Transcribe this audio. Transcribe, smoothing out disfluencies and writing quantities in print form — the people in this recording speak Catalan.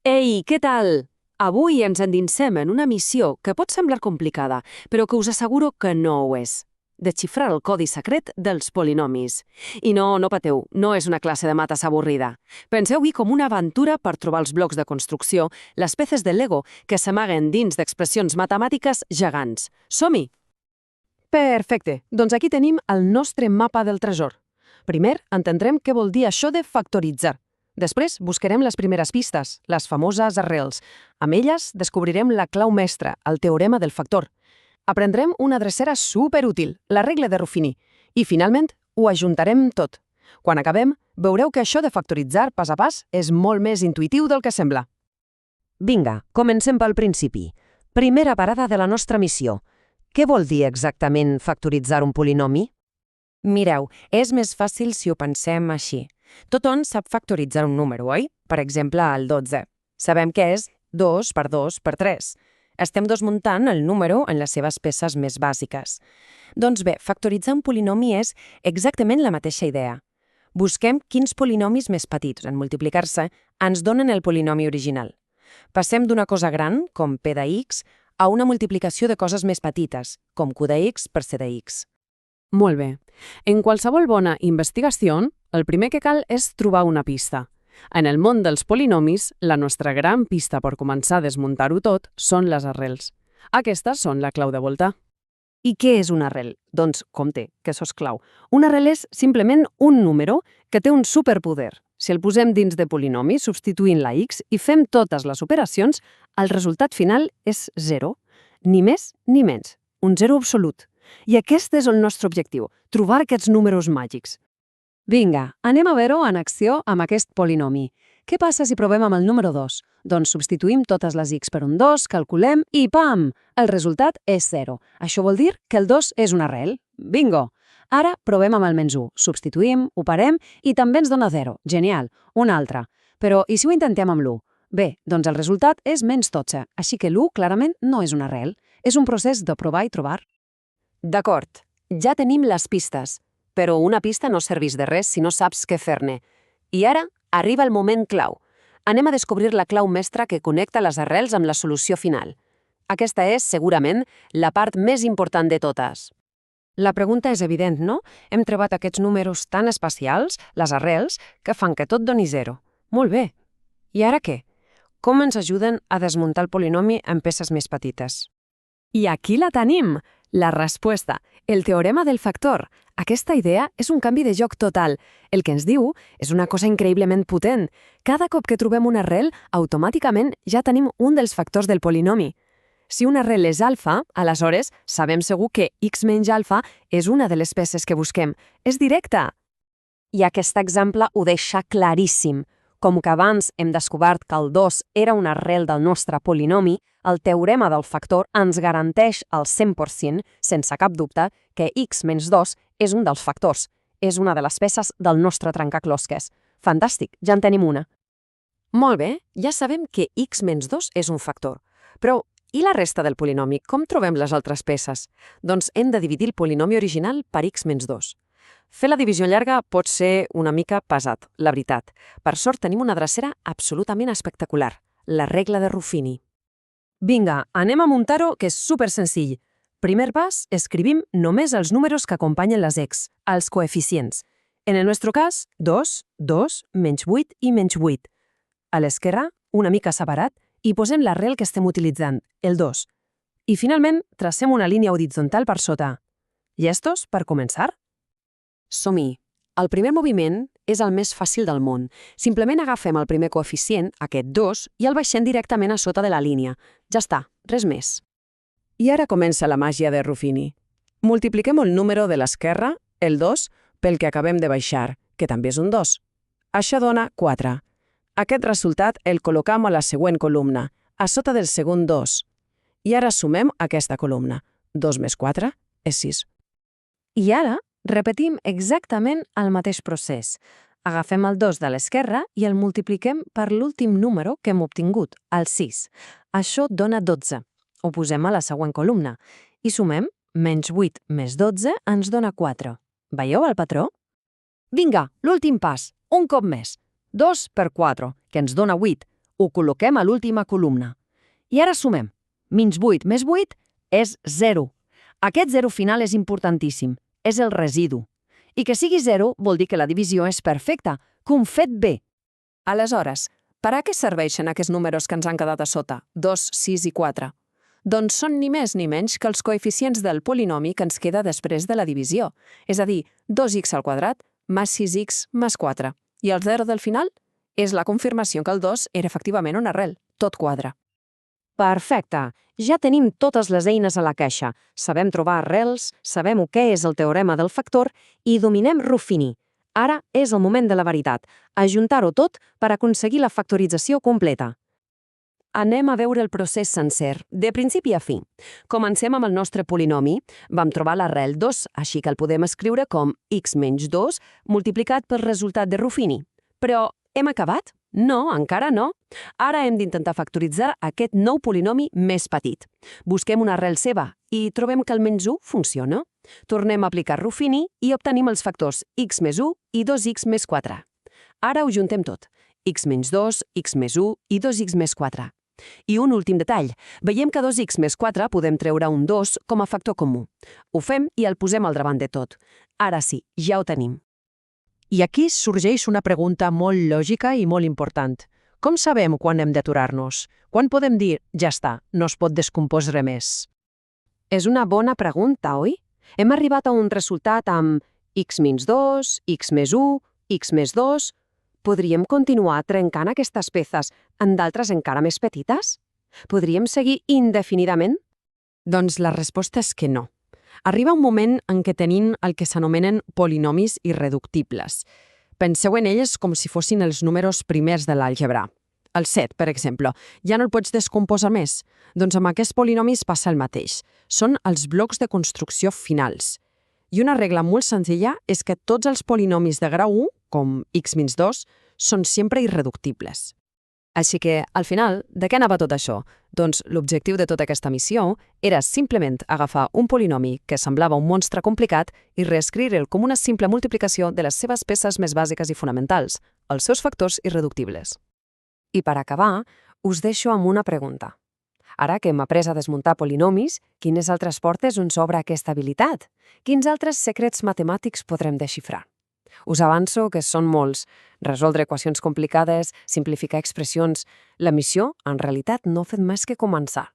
Ei, què tal? Avui ens endinsem en una missió que pot semblar complicada, però que us asseguro que no ho és. Desxifrar el codi secret dels polinomis. I no pateu, no és una classe de mates avorrida. Penseu-hi com una aventura per trobar els blocs de construcció, les peces de Lego que s'amaguen dins d'expressions matemàtiques gegants. Som-hi! Perfecte, doncs aquí tenim el nostre mapa del tresor. Primer, entendrem què vol dir això de factoritzar. Després, buscarem les primeres pistes, les famoses arrels. Amb elles, descobrirem la clau mestra, el teorema del factor. Aprendrem una drecera superútil, la regla de Ruffini. I, finalment, ho ajuntarem tot. Quan acabem, veureu que això de factoritzar pas a pas és molt més intuïtiu del que sembla. Vinga, comencem pel principi. Primera parada de la nostra missió. Què vol dir exactament factoritzar un polinomi? Mireu, és més fàcil si ho pensem així. Tothom sap factoritzar un número, oi? Per exemple, el 12. Sabem que és 2 per 2 per 3. Estem desmuntant el número en les seves peces més bàsiques. Doncs bé, factoritzar un polinomi és exactament la mateixa idea. Busquem quins polinomis més petits, en multiplicar-se, ens donen el polinomi original. Passem d'una cosa gran, com p de x, a una multiplicació de coses més petites, com q de x per c de x. Molt bé. En qualsevol bona investigació, el primer que cal és trobar una pista. En el món dels polinomis, la nostra gran pista per començar a desmuntar-ho tot són les arrels. Aquestes són la clau de volta. I què és una arrel? Doncs, compte, que això és clau. Una arrel és simplement un número que té un superpoder. Si el posem dins de polinomi, substituint la x, i fem totes les operacions, el resultat final és 0. Ni més ni menys. Un 0 absolut. I aquest és el nostre objectiu, trobar aquests números màgics. Vinga, anem a veure-ho en acció amb aquest polinomi. Què passa si provem amb el número 2? Doncs substituïm totes les x per un 2, calculem i pam! El resultat és 0. Això vol dir que el 2 és una arrel. Bingo! Ara provem amb el menys 1. Substituïm, operem i també ens dona 0. Genial! Un altre. Però i si ho intentem amb l'1? Bé, doncs el resultat és menys 12, així que l'1 clarament no és una arrel. És un procés de provar i trobar. D'acord, ja tenim les pistes, però una pista no serveix de res si no saps què fer-ne. I ara arriba el moment clau. Anem a descobrir la clau mestra que connecta les arrels amb la solució final. Aquesta és, segurament, la part més important de totes. La pregunta és evident, no? Hem trobat aquests números tan especials, les arrels, que fan que tot doni 0. Molt bé. I ara què? Com ens ajuden a desmuntar el polinomi en peces més petites? I aquí la tenim! La resposta, el teorema del factor. Aquesta idea és un canvi de joc total. El que ens diu és una cosa increïblement potent. Cada cop que trobem una arrel, automàticament ja tenim un dels factors del polinomi. Si una arrel és alfa, aleshores sabem segur que x menys alfa és una de les peces que busquem. És directe! I aquest exemple ho deixa claríssim. Com que abans hem descobert que el 2 era una arrel del nostre polinomi, el teorema del factor ens garanteix al 100%, sense cap dubte, que x menys 2 és un dels factors. És una de les peces del nostre trencaclosques. Fantàstic, ja en tenim una. Molt bé, ja sabem que x menys 2 és un factor. Però, i la resta del polinomi, com trobem les altres peces? Doncs hem de dividir el polinomi original per x menys 2. Fer la divisió llarga pot ser una mica pesat, la veritat. Per sort tenim una drecera absolutament espectacular, la regla de Ruffini. Vinga, anem a muntar-ho, que és super senzill. Primer pas, escrivim només els números que acompanyen les x, els coeficients. En el nostre cas, 2, 2, menys 8 i menys 8. A l'esquerra, una mica separat, hi posem l'arrel que estem utilitzant, el 2. I finalment, tracem una línia horitzontal per sota. Llestos per començar? Som-hi. El primer moviment és el més fàcil del món. Simplement agafem el primer coeficient, aquest 2, i el baixem directament a sota de la línia. Ja està, res més. I ara comença la màgia de Ruffini. Multipliquem el número de l'esquerra, el 2, pel que acabem de baixar, que també és un 2. Això dona 4. Aquest resultat el col·locam a la següent columna, a sota del segon 2. I ara sumem aquesta columna. 2 més 4 és 6. I ara repetim exactament el mateix procés. Agafem el 2 de l'esquerra i el multipliquem per l'últim número que hem obtingut, el 6. Això dona 12. Ho posem a la següent columna. I sumem, menys 8 més 12 ens dona 4. Veieu el patró? Vinga, l'últim pas, un cop més. 2 per 4, que ens dona 8. Ho col·loquem a l'última columna. I ara sumem. -8 més 8 és 0. Aquest 0 final és importantíssim. És el residu. I que sigui 0 vol dir que la divisió és perfecta, que ho hem fet bé. Aleshores, per a què serveixen aquests números que ens han quedat a sota, 2, 6 i 4? Doncs són ni més ni menys que els coeficients del polinomi que ens queda després de la divisió, és a dir, 2x al quadrat més 6x més 4. I el 0 del final és la confirmació que el 2 era efectivament una arrel, tot quadre. Perfecte. Ja tenim totes les eines a la caixa. Sabem trobar arrels, sabem què és el teorema del factor i dominem Ruffini. Ara és el moment de la veritat, ajuntar-ho tot per aconseguir la factorització completa. Anem a veure el procés sencer, de principi a fi. Comencem amb el nostre polinomi. Vam trobar l'arrel 2, així que el podem escriure com x menys 2 multiplicat pel resultat de Ruffini. Però hem acabat? No, encara no. Ara hem d'intentar factoritzar aquest nou polinomi més petit. Busquem una arrel seva i trobem que el menys 1 funciona. Tornem a aplicar Ruffini i obtenim els factors x més 1 i 2x més 4. Ara ho juntem tot. X menys 2, x més 1 i 2x més 4. I un últim detall. Veiem que 2x més 4 podem treure un 2 com a factor comú. Ho fem i el posem al davant de tot. Ara sí, ja ho tenim. I aquí sorgeix una pregunta molt lògica i molt important. Com sabem quan hem d'aturar-nos? Quan podem dir, ja està, no es pot descompondre res més? És una bona pregunta, oi? Hem arribat a un resultat amb x menys 2, x més 1, x més 2... Podríem continuar trencant aquestes peces en d'altres encara més petites? Podríem seguir indefinidament? Doncs la resposta és que no. Arriba un moment en què tenim el que s'anomenen polinomis irreductibles. Penseu en ells com si fossin els números primers de l'àlgebra. El 7, per exemple, ja no el pots descomposar més? Doncs amb aquests polinomis passa el mateix. Són els blocs de construcció finals. I una regla molt senzilla és que tots els polinomis de grau 1, com x menys 2, són sempre irreductibles. Així que, al final, de què anava tot això? Doncs l'objectiu de tota aquesta missió era simplement agafar un polinomi que semblava un monstre complicat i reescriure'l com una simple multiplicació de les seves peces més bàsiques i fonamentals, els seus factors irreductibles. I per acabar, us deixo amb una pregunta. Ara que hem après a desmuntar polinomis, quines altres portes ens obre aquesta habilitat? Quins altres secrets matemàtics podrem desxifrar? Us avanço que són molts. Resoldre equacions complicades, simplificar expressions... La missió, en realitat, no ha fet més que començar.